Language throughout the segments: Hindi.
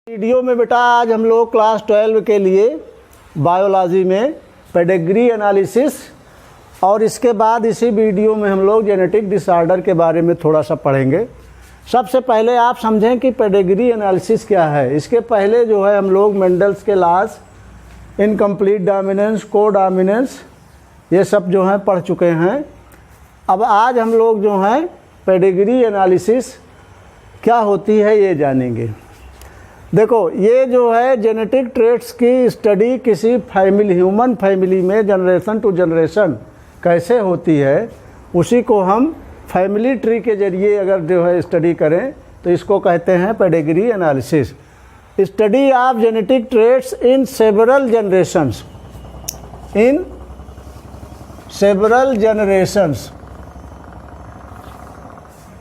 वीडियो में बेटा आज हम लोग क्लास 12 के लिए बायोलॉजी में पेडिग्री एनालिसिस और इसके बाद इसी वीडियो में हम लोग जेनेटिक डिसऑर्डर के बारे में थोड़ा सा पढ़ेंगे। सबसे पहले आप समझें कि पेडिग्री एनालिसिस क्या है। इसके पहले जो है हम लोग मेंडल्स के लॉज, इनकम्प्लीट डोमिनेंस, को डोमिनेंस, ये सब जो हैं पढ़ चुके हैं। अब आज हम लोग जो हैं पेडिग्री एनालिसिस क्या होती है ये जानेंगे। देखो, ये जो है जेनेटिक ट्रेट्स की स्टडी किसी फैमिली, ह्यूमन फैमिली में जनरेशन टू जनरेशन कैसे होती है, उसी को हम फैमिली ट्री के ज़रिए अगर जो है स्टडी करें तो इसको कहते हैं pedigree analysis. Study of genetic traits in several generations, in several generations,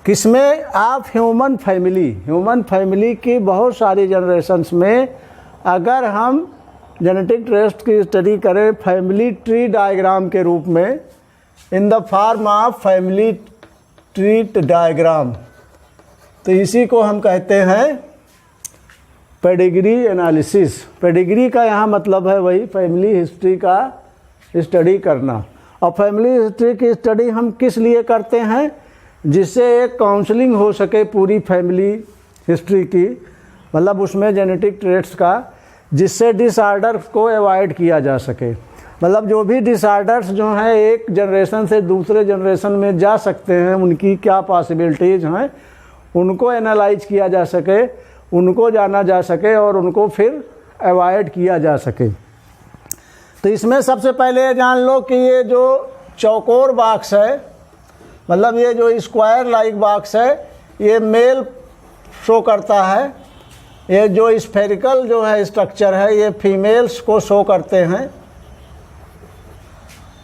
किसमें? आप ह्यूमन फैमिली की बहुत सारी जनरेशन्स में अगर हम जेनेटिक ट्रेट्स की स्टडी करें फैमिली ट्री डायग्राम के रूप में, in the form of family tree diagram, तो इसी को हम कहते हैं पेडिग्री एनालिसिस। पेडिग्री का यहाँ मतलब है वही फैमिली हिस्ट्री का स्टडी करना। और फैमिली हिस्ट्री की स्टडी हम किस लिए करते हैं? जिससे एक काउंसलिंग हो सके पूरी फैमिली हिस्ट्री की, मतलब उसमें जेनेटिक ट्रेट्स का, जिससे डिसऑर्डर्स को अवॉइड किया जा सके। मतलब जो भी डिसऑर्डर्स जो हैं एक जनरेशन से दूसरे जनरेशन में जा सकते हैं, उनकी क्या पॉसिबिलिटीज़ हैं, उनको एनालाइज किया जा सके, उनको जाना जा सके और उनको फिर अवॉइड किया जा सके। तो इसमें सबसे पहले जान लो कि ये जो चौकोर बॉक्स है, मतलब ये जो स्क्वायर लाइक बॉक्स है, ये मेल शो करता है। ये जो स्फेरिकल जो है स्ट्रक्चर है, ये फीमेल्स को शो करते हैं।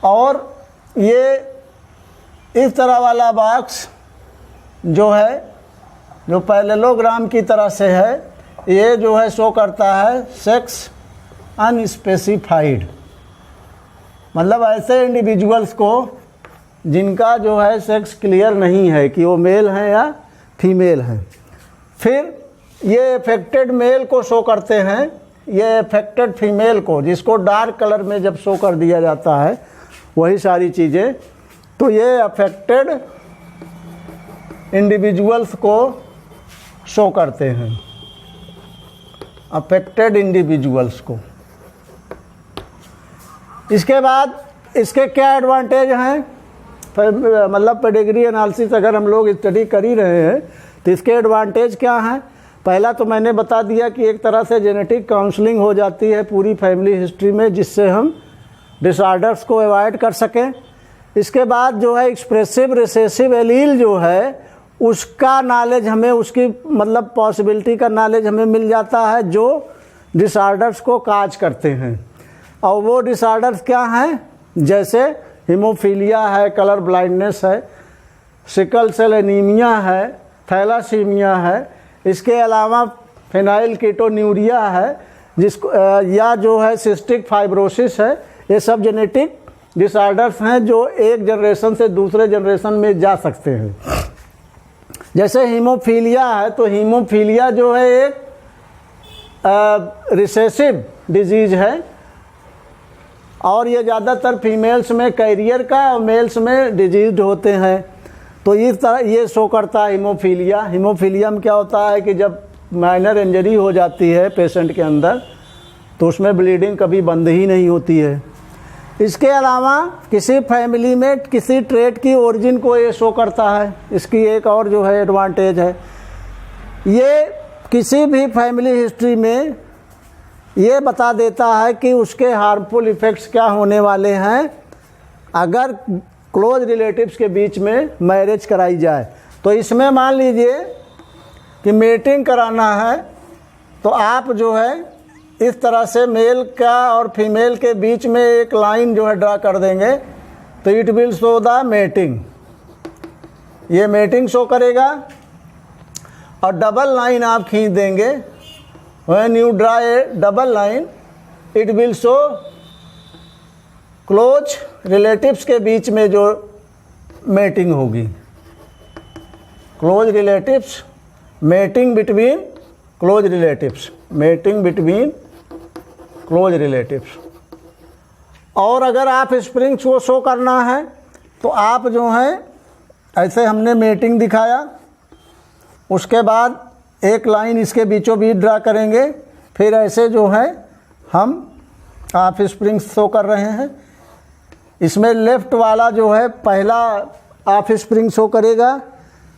और ये इस तरह वाला बॉक्स जो है, जो पैरेललोग्राम की तरह से है, ये जो है शो करता है सेक्स अनस्पेसिफाइड, मतलब ऐसे इंडिविजुअल्स को जिनका जो है सेक्स क्लियर नहीं है कि वो मेल हैं या फीमेल हैं। फिर ये अफेक्टेड मेल को शो करते हैं, ये अफेक्टेड फीमेल को, जिसको डार्क कलर में जब शो कर दिया जाता है वही सारी चीज़ें, तो ये अफेक्टेड इंडिविजुअल्स को शो करते हैं, अफेक्टेड इंडिविजुअल्स को। इसके बाद इसके क्या एडवांटेज हैं? मतलब पेडिग्री एनालिसिस अगर हम लोग स्टडी कर ही रहे हैं तो इसके एडवांटेज क्या हैं? पहला तो मैंने बता दिया कि एक तरह से जेनेटिक काउंसलिंग हो जाती है पूरी फैमिली हिस्ट्री में, जिससे हम डिसऑर्डर्स को अवॉइड कर सकें। इसके बाद जो है एक्सप्रेसिव रिसेसिव एलील जो है उसका नॉलेज हमें, उसकी मतलब पॉसिबिलिटी का नॉलेज हमें मिल जाता है जो डिसऑर्डर्स को काज करते हैं। और वो डिसऑर्डर्स क्या हैं? जैसे हीमोफीलिया है, कलर ब्लाइंडनेस है, सिकल सेल एनीमिया है, थैलासीमिया है। इसके अलावा फेनाइल कीटोन्यूरिया है, जिसको या जो है सिस्टिक फाइब्रोसिस है। ये सब जेनेटिक डिसऑर्डर्स हैं जो एक जनरेशन से दूसरे जनरेशन में जा सकते हैं। जैसे हीमोफीलिया है, तो हीमोफीलिया जो है एक रिसेसिव डिजीज है और ये ज़्यादातर फीमेल्स में कैरियर का और मेल्स में डिजीज होते हैं। तो इस तरह ये शो करता है हीमोफीलिया। हीमोफीलिया में क्या होता है कि जब माइनर इंजरी हो जाती है पेशेंट के अंदर तो उसमें ब्लीडिंग कभी बंद ही नहीं होती है। इसके अलावा किसी फैमिली में किसी ट्रेट की ओरिजिन को ये शो करता है। इसकी एक और जो है एडवांटेज है, ये किसी भी फैमिली हिस्ट्री में ये बता देता है कि उसके हार्मफुल इफ़ेक्ट्स क्या होने वाले हैं अगर क्लोज रिलेटिव्स के बीच में मैरिज कराई जाए। तो इसमें मान लीजिए कि मेटिंग कराना है, तो आप जो है इस तरह से मेल का और फीमेल के बीच में एक लाइन जो है ड्रा कर देंगे, तो it will show the mating. ये मेटिंग शो करेगा। और डबल लाइन आप खींच देंगे, when you draw a double line it will show close relatives के बीच में जो मेटिंग होगी, close relatives, mating between close relatives. Mating between close relatives. और अगर आप स्प्रिंग्स को शो करना है तो आप जो है ऐसे हमने मेटिंग दिखाया, उसके बाद एक लाइन इसके बीचों बीच ड्रा करेंगे, फिर ऐसे जो है हम आप स्प्रिंग्स शो कर रहे हैं। इसमें लेफ़्ट वाला जो है पहला आप स्प्रिंग शो करेगा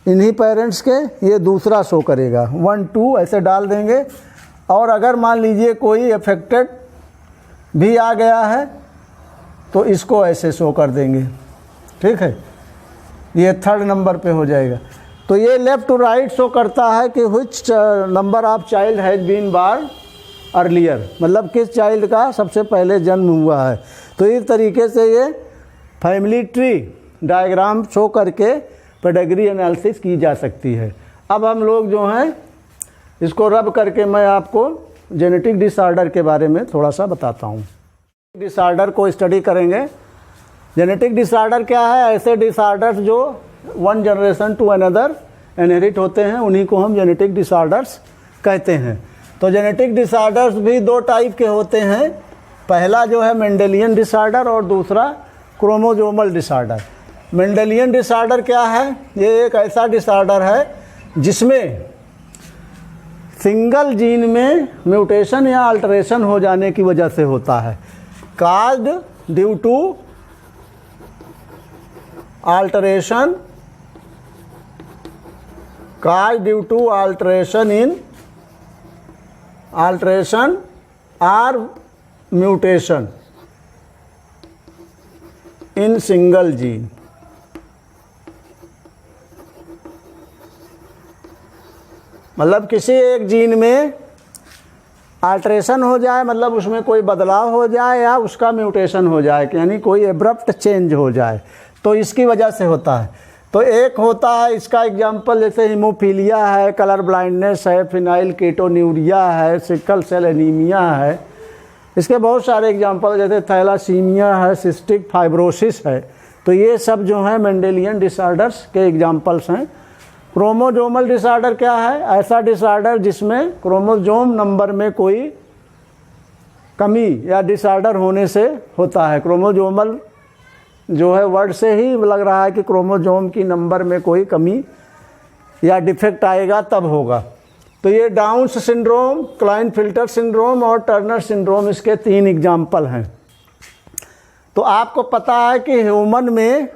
इन्हीं पेरेंट्स के, ये दूसरा शो करेगा, 1 2 ऐसे डाल देंगे। और अगर मान लीजिए कोई अफेक्टेड भी आ गया है तो इसको ऐसे शो कर देंगे, ठीक है, ये 3rd नंबर पे हो जाएगा। तो ये लेफ़्ट टू राइट शो करता है कि which number of child has been born earlier, मतलब किस चाइल्ड का सबसे पहले जन्म हुआ है। तो इस तरीके से ये फैमिली ट्री डायग्राम शो करके पेडिग्री एनालिसिस की जा सकती है। अब हम लोग जो हैं इसको रब करके मैं आपको जेनेटिक डिसऑर्डर के बारे में थोड़ा सा बताता हूँ। डिसऑर्डर को स्टडी करेंगे। जेनेटिक डिसऑर्डर क्या है? ऐसे डिसऑर्डर्स जो one generation to another inherit होते हैं, उन्हीं को हम जेनेटिक डिसऑर्डर्स कहते हैं। तो जेनेटिक डिसऑर्डर्स भी 2 टाइप के होते हैं। पहला जो है मेंडेलियन डिसऑर्डर और दूसरा क्रोमोसोमल डिसऑर्डर। मेंडेलियन डिसऑर्डर क्या है? ये एक ऐसा डिसऑर्डर है जिसमें सिंगल जीन में म्यूटेशन या अल्टरेशन हो जाने की वजह से होता है, caused due to alteration, alteration or mutation in single gene। मतलब किसी एक जीन में अल्टरेशन हो जाए, मतलब उसमें कोई बदलाव हो जाए या उसका म्यूटेशन हो जाए, यानी कोई एब्रप्ट चेंज हो जाए, तो इसकी वजह से होता है। तो एक होता है, इसका एग्जांपल जैसे हीमोफीलिया है, कलर ब्लाइंडनेस है, फिनाइल कीटोन्यूरिया है, सिकल सेल एनीमिया है। इसके बहुत सारे एग्जांपल जैसे थैलासीमिया है, सिस्टिक फाइब्रोसिस है। तो ये सब जो है मेंडेलियन डिसऑर्डर्स के एग्जांपल्स हैं। क्रोमोसोमल डिसऑर्डर क्या है? ऐसा डिसऑर्डर जिसमें क्रोमोसोम नंबर में कोई कमी या डिसऑर्डर होने से होता है। क्रोमोसोमल जो है वर्ड से ही लग रहा है कि क्रोमोसोम की नंबर में कोई कमी या डिफेक्ट आएगा तब होगा। तो ये डाउन्स सिंड्रोम, क्लाइनफिल्टर सिंड्रोम और टर्नर सिंड्रोम इसके 3 एग्जाम्पल हैं। तो आपको पता है कि ह्यूमन में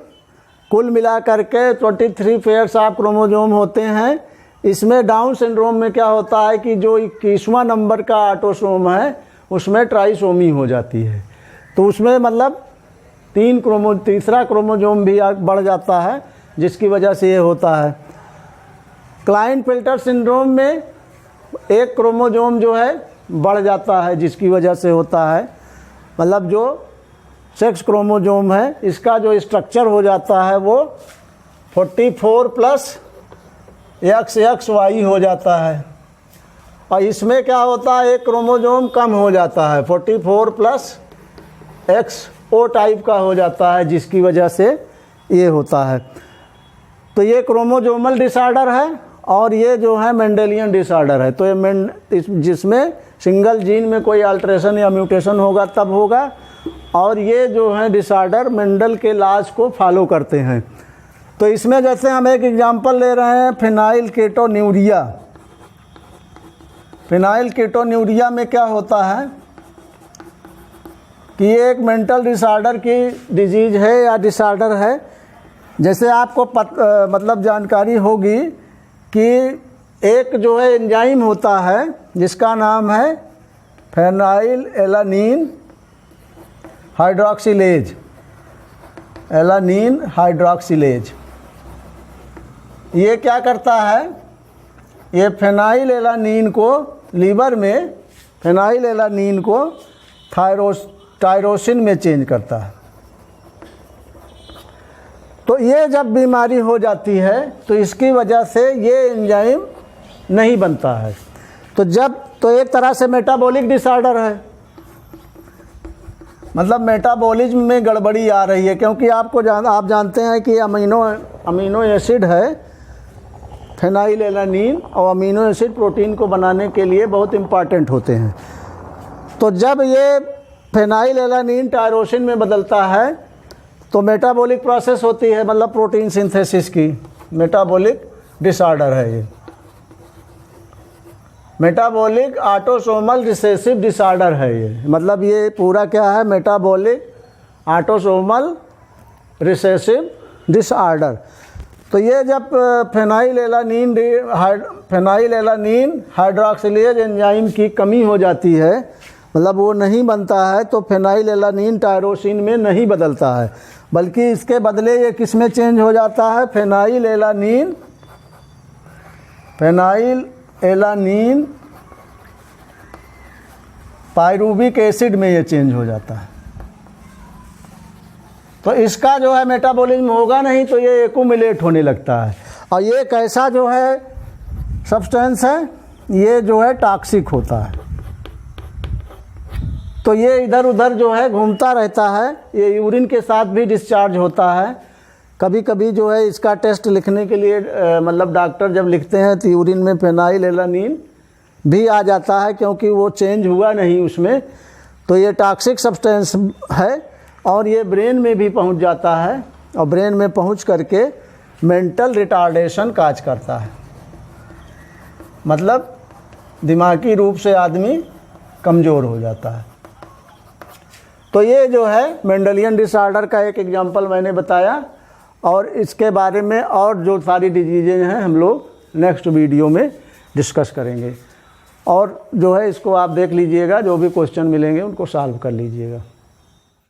कुल मिलाकर के 23 पेयर्स ऑफ क्रोमोसोम होते हैं। इसमें डाउन सिंड्रोम में क्या होता है कि जो 21वां नंबर का ऑटोसोम है उसमें ट्राइसोमी हो जाती है। तो उसमें मतलब तीसरा क्रोमोसोम भी बढ़ जाता है, जिसकी वजह से ये होता है। क्लाइनफिल्टर सिंड्रोम में एक क्रोमोसोम जो है बढ़ जाता है, जिसकी वजह से होता है, मतलब जो सेक्स क्रोमोसोम है इसका जो स्ट्रक्चर हो जाता है वो 44 प्लस XXY हो जाता है। और इसमें क्या होता है, एक क्रोमोसोम कम हो जाता है, 44 प्लस XO टाइप का हो जाता है, जिसकी वजह से ये होता है। तो ये क्रोमोसोमल डिसऑर्डर है और ये जो है मेंडेलियन डिसऑर्डर है। तो ये जिसमें सिंगल जीन में कोई अल्टरेशन या म्यूटेशन होगा तब होगा। और ये जो है डिसऑर्डर मेंडल के लॉज को फॉलो करते हैं। तो इसमें जैसे हम एक एग्जांपल ले रहे हैं फिनाइल कीटोन्यूरिया। फिनाइल कीटोन्यूरिया में क्या होता है कि ये एक मेंटल डिसऑर्डर की डिजीज़ है या डिसऑर्डर है। जैसे आपको मतलब जानकारी होगी कि एक जो है एंजाइम होता है जिसका नाम है phenyl alanine hydroxylase, alanine hydroxylase. ये क्या करता है, ये फेनाइल एलानिन को लीवर में फेनाइल एलानिन को टायरोसिन में चेंज करता है। तो ये जब बीमारी हो जाती है तो इसकी वजह से ये एंजाइम नहीं बनता है। तो एक तरह से मेटाबॉलिक डिसऑर्डर है, मतलब मेटाबॉलिज्म में गड़बड़ी आ रही है। क्योंकि आप जानते हैं कि अमीनो एसिड है फेनाइलएलानिन और अमीनो एसिड प्रोटीन को बनाने के लिए बहुत इम्पॉर्टेंट होते हैं। तो जब ये फेनाइलएलानिन टायरोसिन में बदलता है तो मेटाबॉलिक प्रोसेस होती है, मतलब प्रोटीन सिंथेसिस की मेटाबॉलिक डिसऑर्डर है ये, मेटाबॉलिक ऑटोसोमल रिसेसिव डिसऑर्डर है ये। मतलब ये पूरा क्या है, मेटाबॉलिक ऑटोसोमल रिसेसिव डिसऑर्डर। तो ये जब फेनाइलएलानिन हाइड्रोक्सिलेज एंजाइम की कमी हो जाती है, मतलब वो नहीं बनता है, तो फेनाइलएलानिन टायरोसिन में नहीं बदलता है, बल्कि इसके बदले ये किस में चेंज हो जाता है, फेनाइलएलानिन पायरूविक एसिड में ये चेंज हो जाता है। तो इसका जो है मेटाबॉलिज्म होगा नहीं, तो ये एक्यूमुलेट होने लगता है। और ये कैसा जो है सब्सटेंस है, ये जो है टॉक्सिक होता है। तो ये इधर उधर जो है घूमता रहता है, ये यूरिन के साथ भी डिस्चार्ज होता है। कभी कभी जो है इसका टेस्ट लिखने के लिए मतलब डॉक्टर जब लिखते हैं तो यूरिन में फेनाइलएलानिन भी आ जाता है, क्योंकि वो चेंज हुआ नहीं उसमें। तो ये टॉक्सिक सब्सटेंस है और ये ब्रेन में भी पहुंच जाता है, और ब्रेन में पहुंच करके मेंटल रिटार्डेशन काज करता है, मतलब दिमागी रूप से आदमी कमज़ोर हो जाता है। तो ये जो है मेंडलियन डिसऑर्डर का एक एग्जांपल मैंने बताया, और इसके बारे में और जो सारी डिजीज़ें हैं हम लोग नेक्स्ट वीडियो में डिस्कस करेंगे। और जो है इसको आप देख लीजिएगा, जो भी क्वेश्चन मिलेंगे उनको सॉल्व कर लीजिएगा।